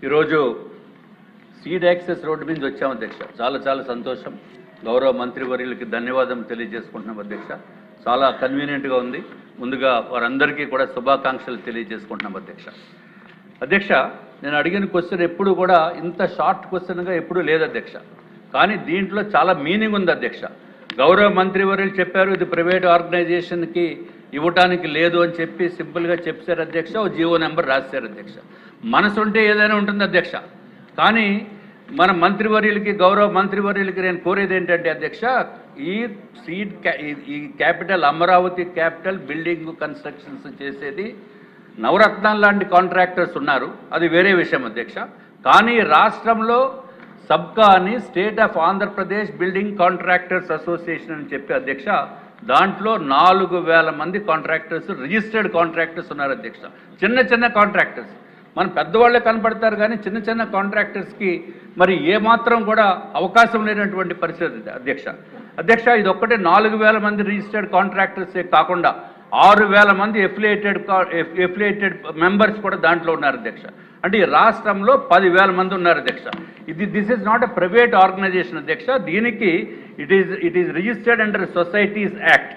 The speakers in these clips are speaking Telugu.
ఈరోజు సీడ్ యాక్సెస్ రోడ్డు మీద వచ్చాము అధ్యక్ష. చాలా సంతోషం. గౌరవ మంత్రివర్యులకి ధన్యవాదం తెలియజేసుకుంటున్నాం అధ్యక్ష. చాలా కన్వీనియంట్గా ఉంది. ముందుగా వారందరికీ కూడా శుభాకాంక్షలు తెలియజేసుకుంటున్నాం అధ్యక్ష. అధ్యక్ష, నేను అడిగిన క్వశ్చన్ ఎప్పుడు కూడా ఇంత షార్ట్ క్వశ్చన్గా ఎప్పుడూ లేదు అధ్యక్ష. కానీ దీంట్లో చాలా మీనింగ్ ఉంది అధ్యక్ష. గౌరవ మంత్రివర్యులు చెప్పారు ఇది ప్రైవేట్ ఆర్గనైజేషన్కి ఇవ్వటానికి లేదు అని చెప్పి సింపుల్గా చెప్పారు అధ్యక్ష. ఓ జీవో నెంబర్ రాశారు అధ్యక్ష. మనసు ఉంటే ఏదైనా ఉంటుంది అధ్యక్ష. కానీ మన మంత్రివర్యులకి, గౌరవ మంత్రివర్యులకి నేను కోరేది ఏంటంటే అధ్యక్ష, ఈ capital Amaravati capital building constructions చేసేది నవరత్నాలు లాంటి కాంట్రాక్టర్స్ ఉన్నారు, అది వేరే విషయం అధ్యక్ష. కానీ రాష్ట్రంలో సబ్కా అని state of Andhra Pradesh building contractors association అని చెప్పి అధ్యక్ష, దాంట్లో 4000 మంది కాంట్రాక్టర్స్, రిజిస్టర్డ్ కాంట్రాక్టర్స్ ఉన్నారు అధ్యక్ష. చిన్న కాంట్రాక్టర్స్ మన పెద్దవాళ్ళే కనపడతారు, కానీ చిన్న కాంట్రాక్టర్స్కి మరి ఏమాత్రం కూడా అవకాశం లేనటువంటి పరిస్థితి అధ్యక్ష. ఇది ఒక్కటే 4000 మంది రిజిస్టర్డ్ కాంట్రాక్టర్సే కాకుండా 6000 మంది ఎఫిలియేటెడ్ మెంబర్స్ కూడా దాంట్లో ఉన్నారు అధ్యక్ష. అంటే ఈ రాష్ట్రంలో 10,000 మంది ఉన్నారు అధ్యక్ష. This is not a private organisation అధ్యక్ష. దీనికి it is registered under societies act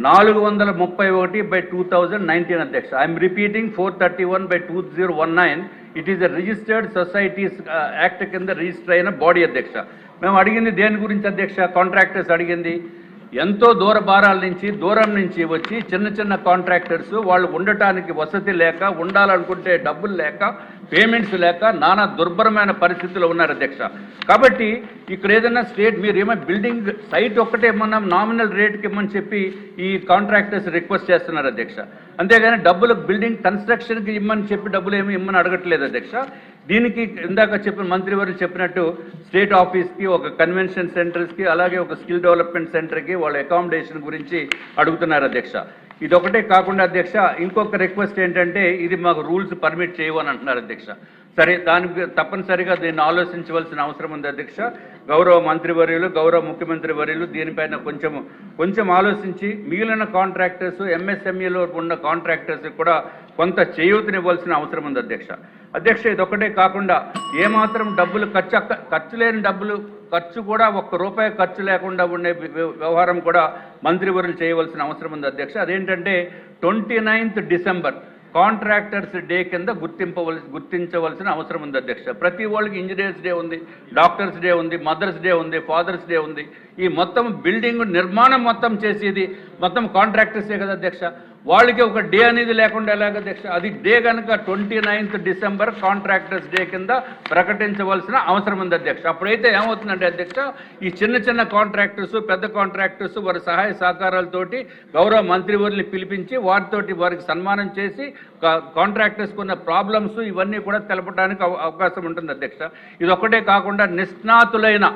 431/2019 అధ్యక్ష. I'm repeating 431/2019. It is a registered societies act కింద రిజిస్టర్ అయిన బాడీ అధ్యక్ష. మేము అడిగింది దేని గురించి అధ్యక్ష? కాంట్రాక్టర్స్ అడిగింది ఎంతో దూరం నుంచి వచ్చి చిన్న కాంట్రాక్టర్స్ వాళ్ళు ఉండటానికి వసతి లేక, ఉండాలనుకుంటే డబ్బులు లేక, పేమెంట్స్ లేక నానా దుర్భరమైన పరిస్థితుల్లో ఉన్నారు అధ్యక్ష. కాబట్టి ఇక్కడ ఏదైనా స్టేట్ మీరు బిల్డింగ్ సైట్ ఒక్కటే ఏమన్నా నామినల్ రేట్కి ఇమ్మని చెప్పి ఈ కాంట్రాక్టర్స్ రిక్వెస్ట్ చేస్తున్నారు అధ్యక్ష. అంతేగాని డబ్బులు బిల్డింగ్ కన్స్ట్రక్షన్కి ఇమ్మని చెప్పి డబ్బులు ఏమి ఇమ్మని అడగట్లేదు అధ్యక్ష. దీనికి ఇందాక చెప్పిన మంత్రివర్యులు చెప్పినట్టు స్టేట్ ఆఫీస్కి, ఒక కన్వెన్షన్ సెంటర్స్కి, అలాగే ఒక స్కిల్ డెవలప్మెంట్ సెంటర్కి వాళ్ళ అకామిడేషన్ గురించి అడుగుతున్నారు అధ్యక్ష. ఇది ఒకటే కాకుండా అధ్యక్ష, ఇంకొక రిక్వెస్ట్ ఏంటంటే ఇది మాకు రూల్స్ పర్మిట్ చేయవని అంటున్నారు అధ్యక్ష. సరే, దానికి తప్పనిసరిగా దీన్ని ఆలోచించవలసిన అవసరం ఉంది అధ్యక్ష. గౌరవ మంత్రివర్యులు, గౌరవ ముఖ్యమంత్రి వర్యులు దీనిపైన కొంచెం ఆలోచించి మిగిలిన కాంట్రాక్టర్స్, ఎంఎస్ఎంఈలో ఉన్న కాంట్రాక్టర్స్ కూడా కొంత చేయూతనివ్వాల్సిన అవసరం ఉంది అధ్యక్ష. ఇది ఒకటే కాకుండా ఏమాత్రం డబ్బులు ఖర్చు లేని డబ్బులు ఖర్చు కూడా ₹1 ఖర్చు లేకుండా ఉండే వ్యవహారం కూడా మంత్రివర్యులు చేయవలసిన అవసరం ఉంది అధ్యక్ష. అదేంటంటే 29th డిసెంబర్ కాంట్రాక్టర్స్ డే కింద గుర్తించవలసిన అవసరం ఉంది అధ్యక్ష. ప్రతి వాళ్ళకి ఇంజనీర్స్ డే ఉంది, డాక్టర్స్ డే ఉంది, మదర్స్ డే ఉంది, ఫాదర్స్ డే ఉంది. ఈ మొత్తం బిల్డింగ్ నిర్మాణం మొత్తం చేసేది మొత్తం కాంట్రాక్టర్సే కదా అధ్యక్ష. వాళ్ళకి ఒక డే అనేది లేకుండా ఎలాగ అధ్యక్ష? అది డే కనుక 29th డిసెంబర్ కాంట్రాక్టర్స్ డే కింద ప్రకటించవలసిన అవసరం ఉంది అధ్యక్ష. అప్పుడైతే ఏమవుతుందంటే అధ్యక్ష, ఈ చిన్న కాంట్రాక్టర్స్, పెద్ద కాంట్రాక్టర్స్ వారి సహాయ సహకారాలతోటి గౌరవ మంత్రివర్యుల్ని పిలిపించి వారికి సన్మానం చేసి కాంట్రాక్టర్స్కి ఉన్న ప్రాబ్లమ్స్ ఇవన్నీ కూడా తెలపడానికి అవకాశం ఉంటుంది అధ్యక్ష. ఇది ఒక్కటే కాకుండా నిష్ణాతులైన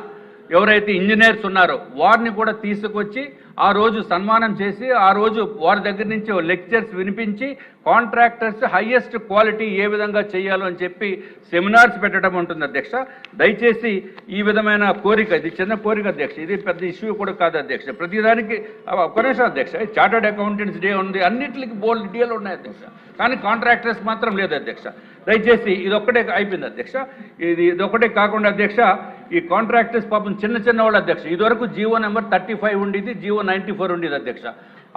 ఎవరైతే ఇంజనీర్స్ ఉన్నారో వారిని కూడా తీసుకొచ్చి ఆ రోజు సన్మానం చేసి ఆ రోజు వారి దగ్గర నుంచి లెక్చర్స్ వినిపించి కాంట్రాక్టర్స్ హైయెస్ట్ క్వాలిటీ ఏ విధంగా చేయాలో అని చెప్పి సెమినార్స్ పెట్టడం ఉంటుంది అధ్యక్ష. దయచేసి ఈ విధమైన కోరిక, ఇది చిన్న కోరిక అధ్యక్ష, ఇది పెద్ద ఇష్యూ కూడా కాదు అధ్యక్ష. ప్రతిదానికి ఒక నిమిషం అధ్యక్ష, చార్టర్డ్ అకౌంటెంట్స్ డే ఉంది, అన్నింటికి బోల్డ్ డీలు ఉన్నాయి అధ్యక్ష. కానీ కాంట్రాక్టర్స్ మాత్రం లేదు అధ్యక్ష. దయచేసి ఇదొక్కటే అయిపోయింది అధ్యక్ష. ఇదొక్కటే కాకుండా అధ్యక్ష, ఈ కాంట్రాక్టర్స్ పాపం చిన్న వాళ్ళు అధ్యక్ష. ఇదివరకు జీవో నెంబర్ 35 ఉండేది, జీవో 94 ఉండేది అధ్యక్ష.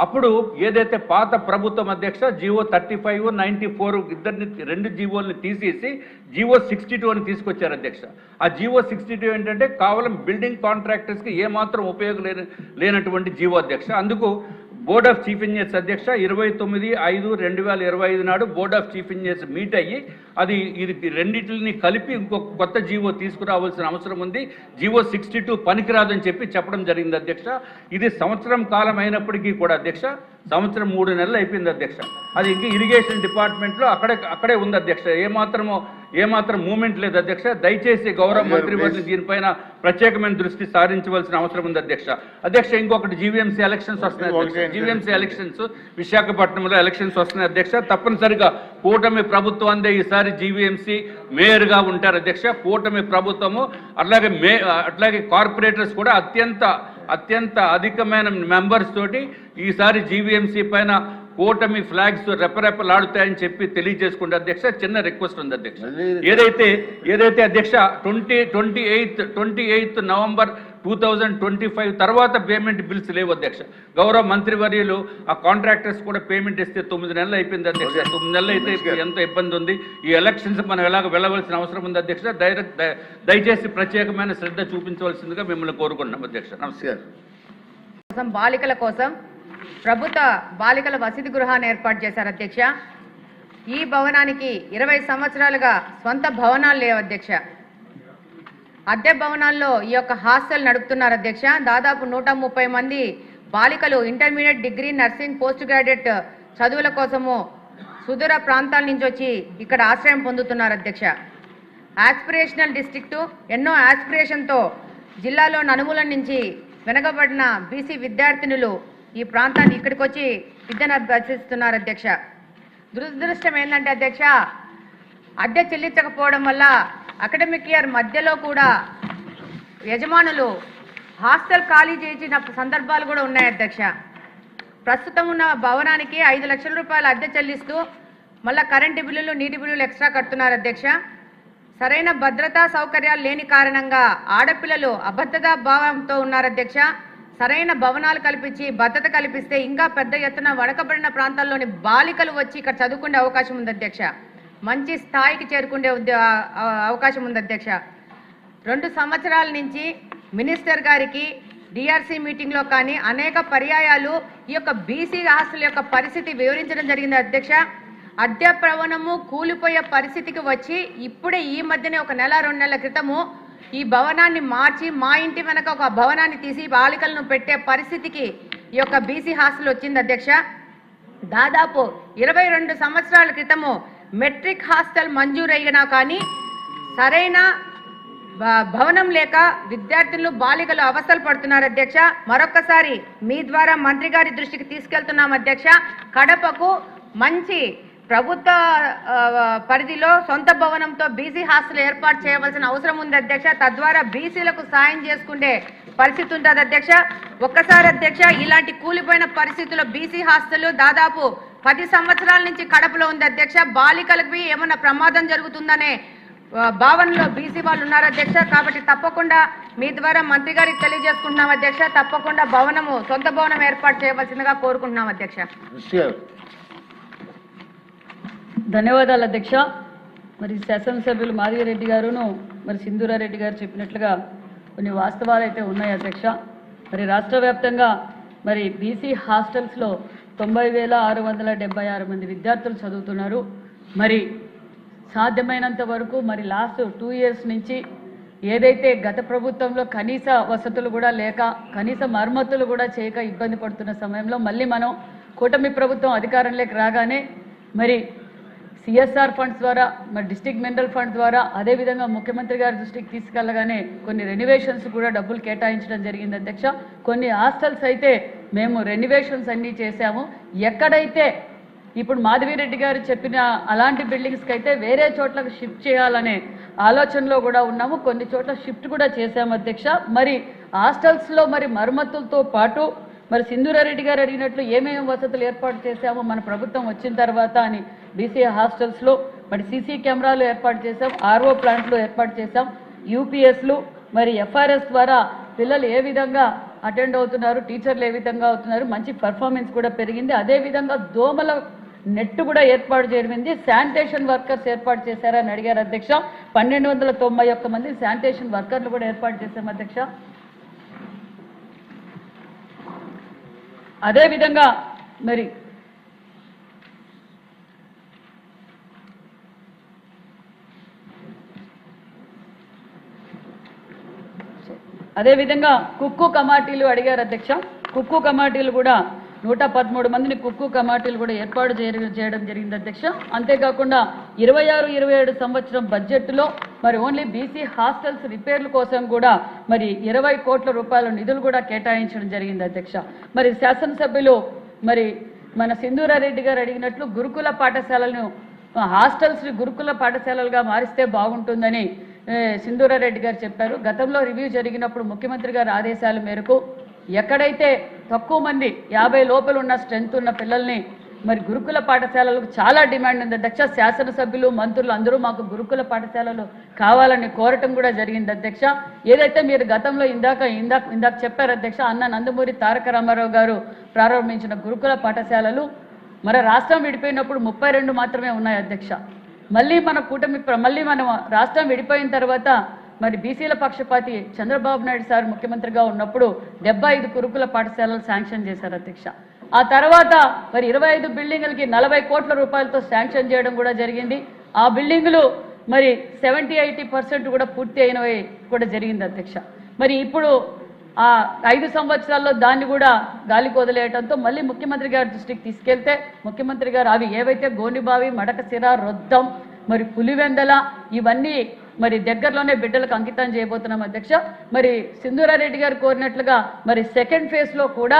అప్పుడు ఏదైతే పాత ప్రభుత్వం అధ్యక్ష జీవో 35, 94 రెండు జీవోల్ని తీసేసి జీవో 62 అని తీసుకొచ్చారు అధ్యక్ష. ఆ జీవో 62 ఏంటంటే కేవలం బిల్డింగ్ కాంట్రాక్టర్స్కి ఏమాత్రం ఉపయోగం లేనటువంటి జీవో అధ్యక్ష. అందుకు బోర్డ్ ఆఫ్ చీఫ్ ఇంజనీర్స్ అధ్యక్ష 29/5/2025 నాడు board of chief engineers meet అయ్యి ఇది రెండింటిని కలిపి ఇంకొక కొత్త జీవో తీసుకురావాల్సిన అవసరం ఉంది, జీవో 62 పనికిరాదని చెప్పడం జరిగింది అధ్యక్ష. ఇది సంవత్సరం కాలం అయినప్పటికీ కూడా అధ్యక్ష, సంవత్సరం 3 నెలలు అయిపోయింది అధ్యక్ష. అది ఇంకా ఇరిగేషన్ డిపార్ట్మెంట్లో అక్కడే ఉంది అధ్యక్ష. ఏమాత్రం మూమెంట్ లేదు అధ్యక్ష. దయచేసి గౌరవ మంత్రివర్యులు దీనిపైన ప్రత్యేకమైన దృష్టి సారించవలసిన అవసరం ఉంది అధ్యక్ష. ఇంకొకటి జీవీఎంసీ ఎలక్షన్స్ వస్తున్నాయి అధ్యక్ష. జీవీఎంసీ ఎలక్షన్స్ విశాఖపట్నంలో ఎలక్షన్స్ వస్తున్నాయి అధ్యక్ష. తప్పనిసరిగా కూటమి ప్రభుత్వం అందే ఈసారి జీవీఎంసీ మేయర్గా ఉంటారు అధ్యక్ష. కూటమి ప్రభుత్వము అట్లాగే కార్పొరేటర్స్ కూడా అత్యంత అధికమైన మెంబర్స్ తోటి ఈసారి జీవీఎంసీ పైన కూటమి ఫ్లాగ్స్ రెపరెపలాడుతాయని చెప్పి తెలియజేసుకుంటే అధ్యక్ష చిన్న రిక్వెస్ట్ ఉంది అధ్యక్ష. ఏదైతే అధ్యక్ష 28th నవంబర్ 2025 తర్వాత పేమెంట్ బిల్స్ లేవు అధ్యక్ష. గౌరవ మంత్రివర్యులు ఆ కాంట్రాక్టర్స్ కూడా పేమెంట్ ఇస్తే 9 నెలలు అయిపోయింది అధ్యక్ష. 9 నెలలు అయితే ఎంత ఇబ్బంది ఉంది. ఈ ఎలక్షన్స్ మనం ఎలాగ వెళ్ళవలసిన అవసరం ఉంది అధ్యక్ష. దయచేసి ప్రత్యేకమైన శ్రద్ధ చూపించవలసిందిగా మిమ్మల్ని కోరుకుంటున్నాం అధ్యక్ష. నమస్కారం. బాలికల కోసం ప్రభుత్వ బాలికల వసతి గృహాన్ని ఏర్పాటు చేశారు అధ్యక్ష. ఈ భవనానికి 20 సంవత్సరాలుగా స్వంత భవనాలు లేవు అధ్యక్ష. అద్దె భవనాల్లో ఈ యొక్క హాస్టల్ నడుపుతున్నారు అధ్యక్ష. దాదాపు 130 మంది బాలికలు intermediate, degree, nursing, post graduate చదువుల కోసము సుదూర ప్రాంతాల నుంచి వచ్చి ఇక్కడ ఆశ్రయం పొందుతున్నారు అధ్యక్ష. ఆస్పిరేషనల్ డిస్ట్రిక్టు ఎన్నో ఆస్పిరేషన్తో జిల్లాలో నలుమూల నుంచి వెనకబడిన బీసీ విద్యార్థినులు ఈ ప్రాంతాన్ని ఇక్కడికి వచ్చి విద్యను అభ్యసిస్తున్నారు అధ్యక్ష. దురదృష్టం ఏంటంటే అధ్యక్ష, అద్దె చెల్లించకపోవడం వల్ల అకాడమిక్ ఇయర్ మధ్యలో కూడా యజమానులు హాస్టల్ ఖాళీ చేసిన సందర్భాలు కూడా ఉన్నాయి అధ్యక్ష. ప్రస్తుతం ఉన్న భవనానికి 5 లక్షల రూపాయల అద్దె చెల్లిస్తూ మళ్ళీ కరెంటు బిల్లులు, నీటి బిల్లులు ఎక్స్ట్రా కడుతున్నారు అధ్యక్ష. సరైన భద్రతా సౌకర్యాలు లేని కారణంగా ఆడపిల్లలు అభద్రతా భావంతో ఉన్నారు అధ్యక్ష. సరైన భవనాలు కల్పించి భద్రత కల్పిస్తే ఇంకా పెద్ద ఎత్తున వెనుకబడిన ప్రాంతాల్లోని బాలికలు వచ్చి ఇక్కడ చదువుకునే అవకాశం ఉంది అధ్యక్ష. మంచి స్థాయికి చేరుకునే అవకాశం ఉంది అధ్యక్ష. 2 సంవత్సరాల నుంచి మినిస్టర్ గారికి డిఆర్సీ మీటింగ్లో కానీ అనేక పర్యాయాలు ఈ యొక్క బీసీ హాస్టల్ యొక్క పరిస్థితి వివరించడం జరిగింది అధ్యక్ష. అద్దె భవనము కూలిపోయే పరిస్థితికి వచ్చి ఇప్పుడే ఈ మధ్యనే ఒక నెల 2 నెలల క్రితము ఈ భవనాన్ని మార్చి మా ఇంటి వెనక ఒక భవనాన్ని తీసి బాలికలను పెట్టే పరిస్థితికి ఈ యొక్క బీసీ హాస్టల్ వచ్చింది అధ్యక్ష. దాదాపు 22 సంవత్సరాల క్రితము మెట్రిక్ హాస్టల్ మంజూరైనా కానీ సరైన భవనం లేక విద్యార్థులు బాలికలు అవస్థలు పడుతున్నారు అధ్యక్ష. మరొక్కసారి మీ ద్వారా మంత్రి గారి దృష్టికి తీసుకెళ్తున్నాం అధ్యక్ష. కడపకు మంచి ప్రభుత్వ పరిధిలో సొంత భవనంతో బీసీ హాస్టల్ ఏర్పాటు చేయవలసిన అవసరం ఉంది అధ్యక్ష. తద్వారా బీసీలకు సాయం చేసుకునే పరిస్థితి ఉంటుంది అధ్యక్ష. ఒక్కసారి అధ్యక్ష, ఇలాంటి కూలిపోయిన పరిస్థితుల్లో బీసీ హాస్టల్ దాదాపు 10 సంవత్సరాల నుంచి కడపలో ఉంది అధ్యక్ష. బాలికలకు ఏమన్నా ప్రమాదం జరుగుతుందనే భావనలో బీసీ వాళ్ళు ఉన్నారు అధ్యక్ష. కాబట్టి తప్పకుండా మీ ద్వారా మంత్రి గారికి తెలియజేసుకుంటున్నాం అధ్యక్ష. తప్పకుండా భవనము సొంత భవనం ఏర్పాటు చేయవలసిందిగా కోరుకుంటున్నాం అధ్యక్ష. ధన్యవాదాలు అధ్యక్ష. మరి శాసనసభ్యులు మాధవిరెడ్డి గారును మరి సింధూరారెడ్డి గారు చెప్పినట్లుగా కొన్ని వాస్తవాలు అయితే ఉన్నాయి అధ్యక్ష. మరి రాష్ట్ర వ్యాప్తంగా మరి బీసీ హాస్టల్స్లో 90,676 మంది విద్యార్థులు చదువుతున్నారు. మరి సాధ్యమైనంత వరకు మరి లాస్ట్ 2 ఇయర్స్ నుంచి ఏదైతే గత ప్రభుత్వంలో కనీస వసతులు కూడా లేక కనీస మరమ్మతులు కూడా చేయక ఇబ్బంది పడుతున్న సమయంలో మళ్ళీ మనం కూటమి ప్రభుత్వం అధికారంలోకి రాగానే మరి సిఎస్ఆర్ ఫండ్స్ ద్వారా మరి డిస్ట్రిక్ట్ మినరల్ ఫండ్ ద్వారా అదేవిధంగా ముఖ్యమంత్రి గారి దృష్టికి తీసుకెళ్లగానే కొన్ని రెనోవేషన్స్ కూడా డబ్బులు కేటాయించడం జరిగింది అధ్యక్ష. కొన్ని హాస్టల్స్ అయితే మేము రెనోవేషన్స్ అన్నీ చేశాము. ఎక్కడైతే ఇప్పుడు మాధవిరెడ్డి గారు చెప్పిన అలాంటి బిల్డింగ్స్కి అయితే వేరే చోట్లకు షిఫ్ట్ చేయాలనే ఆలోచనలో కూడా ఉన్నాము. కొన్ని చోట్ల షిఫ్ట్ కూడా చేశాము అధ్యక్ష. మరి హాస్టల్స్లో మరి మరమ్మతులతో పాటు మరి సింధూరారెడ్డి గారు అడిగినట్లు ఏమేమి వసతులు ఏర్పాటు చేశామో మన ప్రభుత్వం వచ్చిన తర్వాత అని బీసీ హాస్టల్స్లో మరి సీసీ కెమెరాలు ఏర్పాటు చేశాం, ఆర్ఓ ప్లాంట్లు ఏర్పాటు చేశాం, యూపీఎస్లు మరి ఎఫ్ఆర్ఎస్ ద్వారా పిల్లలు ఏ విధంగా అటెండ్ అవుతున్నారు, టీచర్లు ఏ విధంగా అవుతున్నారు, మంచి పర్ఫార్మెన్స్ కూడా పెరిగింది. అదేవిధంగా దోమల నెట్ కూడా ఏర్పాటు జరిగింది. శానిటేషన్ వర్కర్స్ ఏర్పాటు చేశారని అడిగారు అధ్యక్ష. 1291 మంది శానిటేషన్ వర్కర్లు కూడా ఏర్పాటు చేశాం అధ్యక్ష. అదేవిధంగా మరి అదేవిధంగా కుక్కు కమాటీలు అడిగారు అధ్యక్ష. కుక్కు కమాటీలు కూడా 113 మందిని కుక్కు కమాటీలు కూడా ఏర్పాటు చేయడం జరిగింది అధ్యక్ష. అంతేకాకుండా 26-27 సంవత్సరం బడ్జెట్లో మరి ఓన్లీ బీసీ హాస్టల్స్ రిపేర్ల కోసం కూడా మరి 20 కోట్ల రూపాయల నిధులు కూడా కేటాయించడం జరిగింది అధ్యక్ష. మరి శాసనసభ్యులు మరి మన సింధూరారెడ్డి గారు అడిగినట్లు గురుకుల పాఠశాలను హాస్టల్స్ గురుకుల పాఠశాలలుగా మారిస్తే బాగుంటుందని సింధూరారెడ్డి గారు చెప్పారు. గతంలో రివ్యూ జరిగినప్పుడు ముఖ్యమంత్రి గారి ఆదేశాల మేరకు ఎక్కడైతే తక్కువ మంది 50 లోపల ఉన్న స్ట్రెంత్ ఉన్న పిల్లల్ని మరి గురుకుల పాఠశాలలకు చాలా డిమాండ్ ఉంది అధ్యక్ష. శాసనసభ్యులు మంత్రులు అందరూ మాకు గురుకుల పాఠశాలలు కావాలని కోరటం కూడా జరిగింది అధ్యక్ష. ఏదైతే మీరు గతంలో ఇందాక చెప్పారు అధ్యక్ష, అన్న నందమూరి తారక రామారావు గారు ప్రారంభించిన గురుకుల పాఠశాలలు మన రాష్ట్రం విడిపోయినప్పుడు 32 మాత్రమే ఉన్నాయి అధ్యక్ష. మళ్ళీ మన రాష్ట్రం విడిపోయిన తర్వాత మరి బీసీల పక్షపాతి చంద్రబాబు నాయుడు సార్ ముఖ్యమంత్రిగా ఉన్నప్పుడు 75 గురుకుల పాఠశాలలు శాంక్షన్ చేశారు అధ్యక్ష. ఆ తర్వాత మరి 25 బిల్డింగులకి 40 కోట్ల రూపాయలతో శాంక్షన్ చేయడం కూడా జరిగింది. ఆ బిల్డింగులు మరి 70-80% కూడా పూర్తి అయినవి కూడా జరిగింది అధ్యక్ష. మరి ఇప్పుడు ఆ 5 సంవత్సరాల్లో దాన్ని కూడా గాలికి వదిలేయడంతో మళ్ళీ ముఖ్యమంత్రి గారి దృష్టికి తీసుకెళ్తే ముఖ్యమంత్రి గారు అవి ఏవైతే గోనిబావి, మడకసిర, రొద్దం, మరి పులివెందల ఇవన్నీ మరి దగ్గరలోనే బిడ్డలకు అంకితం చేయబోతున్నాం అధ్యక్ష. మరి సింధూరారెడ్డి గారు కోరినట్లుగా మరి సెకండ్ ఫేజ్లో కూడా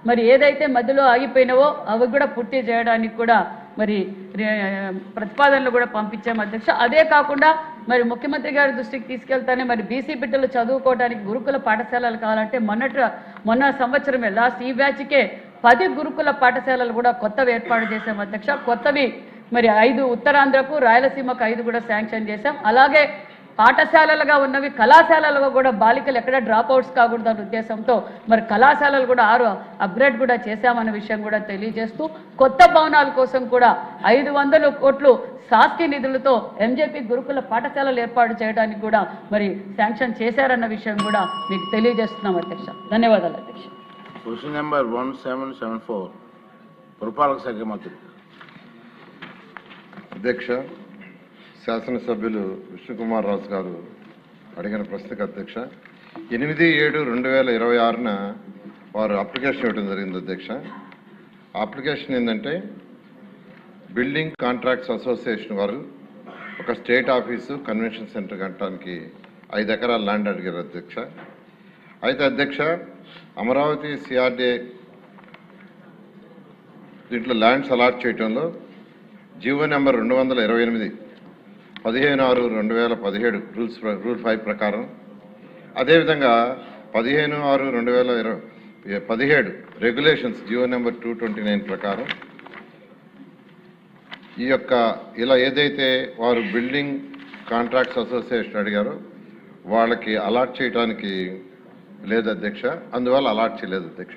మరి ఏదైతే మధ్యలో ఆగిపోయినావో అవి కూడా పూర్తి చేయడానికి కూడా మరి ప్రతిపాదనలు కూడా పంపించాము అధ్యక్ష. అదే కాకుండా మరి ముఖ్యమంత్రి గారి దృష్టికి తీసుకెళ్తానే మరి బీసీ బిడ్డలు చదువుకోవడానికి గురుకుల పాఠశాలలు కావాలంటే మొన్న సంవత్సరమే లాస్ట్ ఈ బ్యాచ్కే 10 గురుకుల పాఠశాలలు కూడా కొత్తవి ఏర్పాటు చేశాం అధ్యక్ష. కొత్తవి మరి 5 ఉత్తరాంధ్రకు, రాయలసీమకు 5 కూడా శాంక్షన్ చేశాం. అలాగే పాఠశాలలుగా ఉన్నవి కళాశాలలుగా కూడా బాలికలు ఎక్కడ డ్రాప్ అవుట్స్ కాకూడదు అనే ఉద్దేశంతో మరి కళాశాలలు కూడా 6 అప్గ్రేడ్ కూడా చేశామన్న విషయం కూడా తెలియజేస్తూ కొత్త భవనాల కోసం కూడా 500 కోట్లు శాస్త్రీయ నిధులతో ఎంజేపీ గురుకుల పాఠశాలలు ఏర్పాటు చేయడానికి కూడా మరి శాంక్షన్ చేశారన్న విషయం కూడా మీకు తెలియజేస్తున్నాం అధ్యక్ష. ధన్యవాదాలు అధ్యక్ష. క్వశ్చన్ నెంబర్ 1774 పురపాలక శాఖ మంత్రి. అధ్యక్ష, శాసనసభ్యులు విష్ణుకుమార్ రాజు గారు అడిగిన ప్రశ్నకు అధ్యక్ష 8/7/2026న వారు అప్లికేషన్ ఇవ్వడం జరిగింది అధ్యక్ష. ఆ అప్లికేషన్ ఏంటంటే బిల్డింగ్ కాంట్రాక్ట్స్ అసోసియేషన్ వారు ఒక స్టేట్ ఆఫీసు కన్వెన్షన్ సెంటర్ కట్టడానికి 5 ఎకరాల ల్యాండ్ అడిగారు అధ్యక్ష. అయితే అధ్యక్ష అమరావతి సిఆర్డీఏ దీంట్లో ల్యాండ్స్ అలాట్ చేయడంలో జీవో నెంబర్ 228 15/6/2017 రూల్ 5 ప్రకారం, అదేవిధంగా 15/6/2017 రెగ్యులేషన్స్ జీవో నెంబర్ 229 ప్రకారం ఈ యొక్క ఇలా ఏదైతే వారు బిల్డింగ్ కాంట్రాక్ట్స్ అసోసియేషన్ అడిగారో వాళ్ళకి అలాట్ చేయడానికి లేదు అధ్యక్ష. అందువల్ల అలాట్ చేయలేదు అధ్యక్ష.